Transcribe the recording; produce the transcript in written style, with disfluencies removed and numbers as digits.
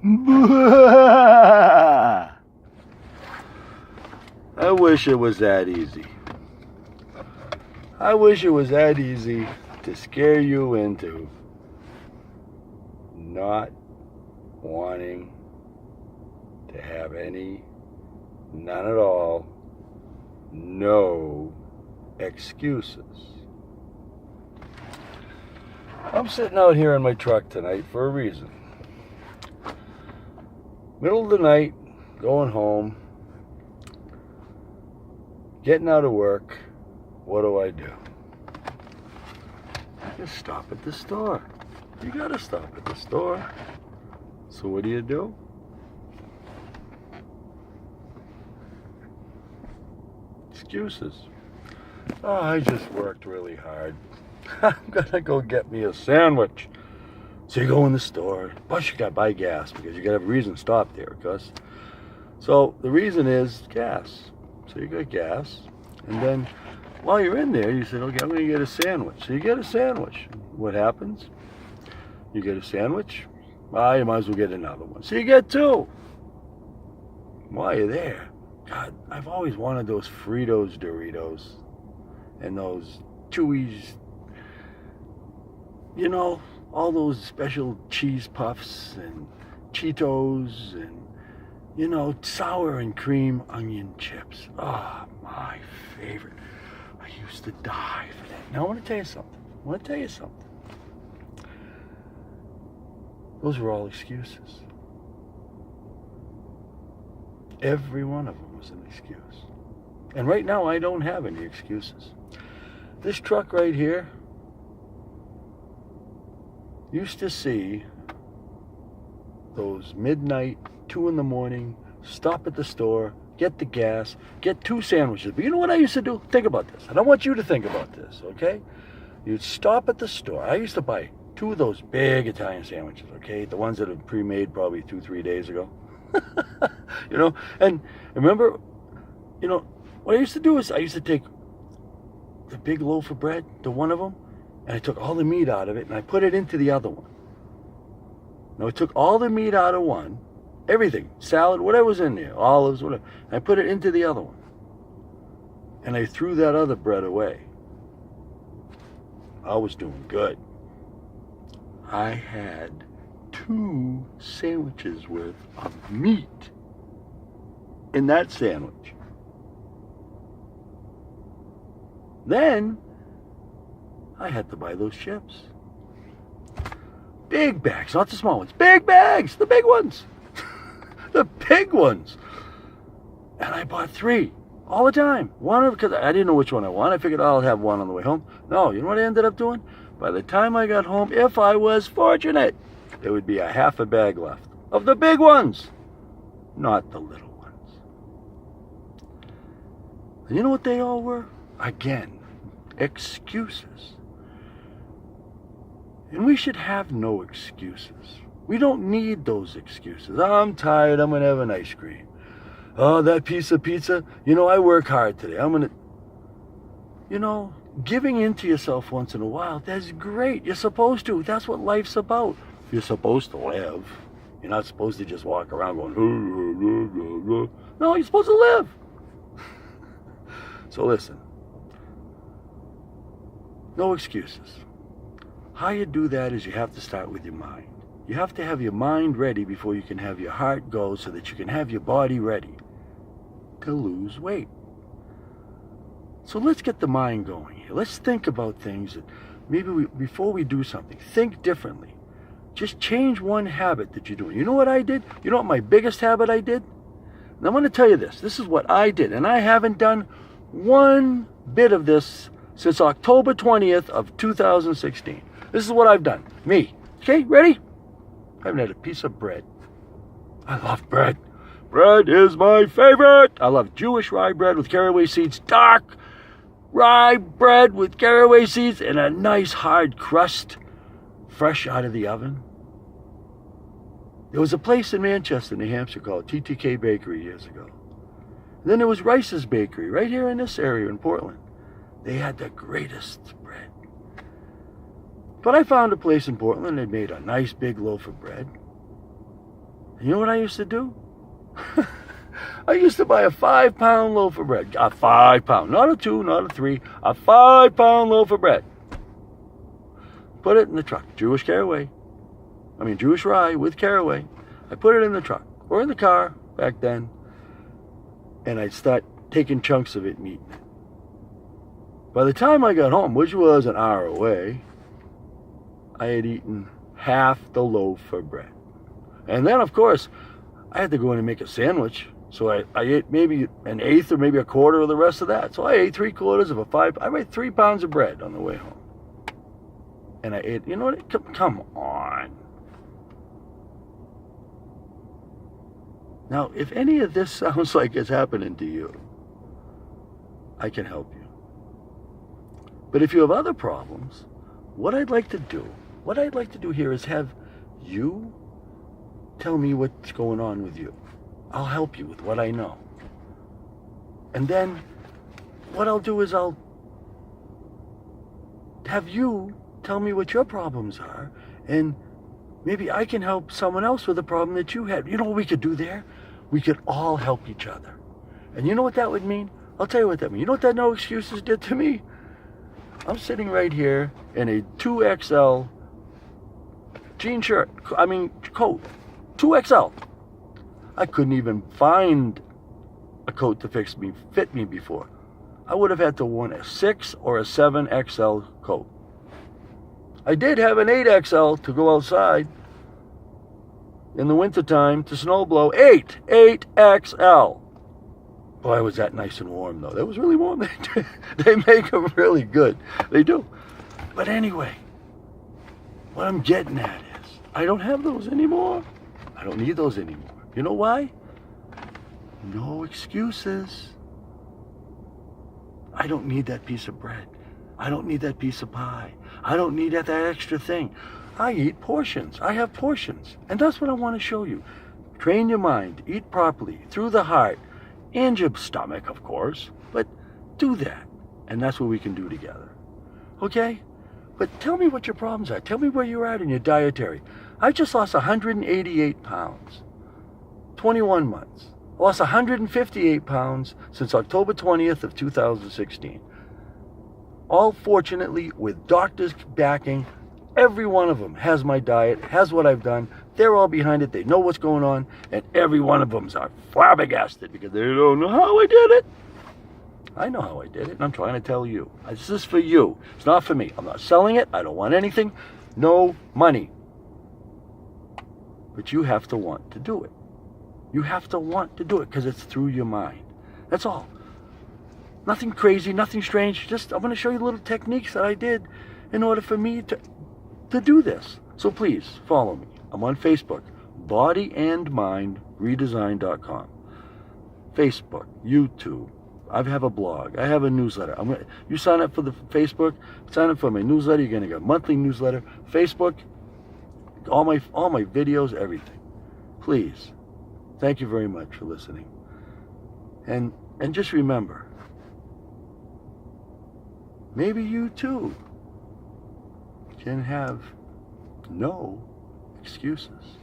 I wish it was that easy. I wish it was that easy to scare you into not wanting to have any, none at all, no excuses. I'm sitting out here in my truck tonight for a reason. Middle of the night, going home, getting out of work. What do? I just stop at the store. You gotta stop at the store. So what do? Excuses. Oh, I just worked really hard. I'm gonna go get me a sandwich. So you go in the store. Plus you gotta buy gas because you gotta have a reason to stop there, because. So the reason is gas. So you got gas, and then while you're in there, you said, okay, I'm gonna get a sandwich. So you get a sandwich. What happens? You get a sandwich. You might as well get another one. So you get two. While you're there, God, I've always wanted those Fritos Doritos and those Chewies, you know, all those special cheese puffs and Cheetos and, you know, sour and cream onion chips. Oh, my favorite. I used to die for that. Now I want to tell you something. Those were all excuses. Every one of them was an excuse. And right now, I don't have any excuses. This truck right here used to see those midnight, 2 in the morning, stop at the store, get the gas, get 2 sandwiches. But you know what I used to do? Think about this. And I want you to think about this, okay? You'd stop at the store. I used to buy 2 of those big Italian sandwiches, okay? The ones that are pre-made probably 2-3 days ago. You know, and remember, you know, what I used to do is I used to take the big loaf of bread, the one of them, and I took all the meat out of it and I put it into the other one. Now I took all the meat out of one, everything, salad, whatever was in there, olives, whatever, and I put it into the other one. And I threw that other bread away. I was doing good. I had 2 sandwiches worth of meat in that sandwich. Then I had to buy those chips. Big bags, not the small ones. Big bags, the big ones. The big ones. And I bought 3 all the time. One because I didn't know which one I wanted. I figured I'll have one on the way home. No, you know what I ended up doing? By the time I got home, if I was fortunate, there would be a half a bag left of the big ones, not the little ones. And you know what they all were? Again, excuses. And we should have no excuses. We don't need those excuses. I'm tired, I'm going to have an ice cream. Oh, that piece of pizza, you know, I work hard today. I'm going to, you know, giving in to yourself once in a while, that's great. You're supposed to. That's what life's about. You're supposed to live. You're not supposed to just walk around going, no, you're supposed to live. So listen, no excuses. How you do that is you have to start with your mind. You have to have your mind ready before you can have your heart go, so that you can have your body ready to lose weight. So let's get the mind going here. Let's think about things that maybe before we do something, think differently. Just change one habit that you're doing. You know what I did? You know what my biggest habit I did? And I'm going to tell you this. This is what I did. And I haven't done one bit of this since October 20th of 2016. This is what I've done. Me. Okay, ready? I haven't had a piece of bread. I love bread. Bread is my favorite. I love Jewish rye bread with caraway seeds. Dark rye bread with caraway seeds and a nice hard crust fresh out of the oven. There was a place in Manchester, New Hampshire called TTK Bakery years ago. And then there was Rice's Bakery right here in this area in Portland. They had the greatest bread. But I found a place in Portland that made a nice big loaf of bread. You know what I used to do? I used to buy a 5-pound loaf of bread. A 5-pound, not a 2, not a 3, a 5-pound loaf of bread. Put it in the truck. Jewish rye with caraway. I put it in the truck or in the car back then, and I'd start taking chunks of it and eating it. By the time I got home, which was an hour away, I had eaten half the loaf of bread. And then, of course, I had to go in and make a sandwich. So I ate maybe an eighth or maybe a quarter of the rest of that. So I ate 3/4 of a 5. I made 3 pounds of bread on the way home. And I ate, you know what? Come on. Now, if any of this sounds like it's happening to you, I can help you. But if you have other problems, what I'd like to do here is have you tell me what's going on with you. I'll help you with what I know. And then what I'll do is I'll have you tell me what your problems are, and maybe I can help someone else with a problem that you had. You know what we could do there? We could all help each other. And you know what that would mean? I'll tell you what that means. You know what that No Excuses did to me? I'm sitting right here in a 2XL coat. 2XL. I couldn't even find a coat to fit me before. I would have had to wear a 6 or a 7XL coat. I did have an 8XL to go outside in the wintertime to snow blow. 8XL. Boy, was that nice and warm, though. That was really warm. They make them really good. They do. But anyway, what I'm getting at is I don't have those anymore. I don't need those anymore. You know why? No excuses. I don't need that piece of bread. I don't need that piece of pie. I don't need that extra thing. I eat portions. I have portions. And that's what I want to show you. Train your mind. Eat properly. Through the heart. And your stomach, of course. But do that. And that's what we can do together. Okay? But tell me what your problems are. Tell me where you're at in your dietary. I just lost 188 pounds. 21 months. I lost 158 pounds since October 20th of 2016. All fortunately with doctors backing. Every one of them has my diet, has what I've done. They're all behind it. They know what's going on. And every one of them are flabbergasted because they don't know how I did it. I know how I did it, and I'm trying to tell you. This is for you. It's not for me. I'm not selling it. I don't want anything. No money. But you have to want to do it. You have to want to do it because it's through your mind. That's all. Nothing crazy, nothing strange. Just I'm going to show you little techniques that I did in order for me to do this. So please follow me. I'm on Facebook, bodyandmindredesign.com. Facebook, YouTube. I have a blog. I have a newsletter. You sign up for the Facebook, sign up for my newsletter. You're going to get a monthly newsletter. Facebook, all my videos, everything. Please. Thank you very much for listening. And just remember, maybe you too can have no excuses.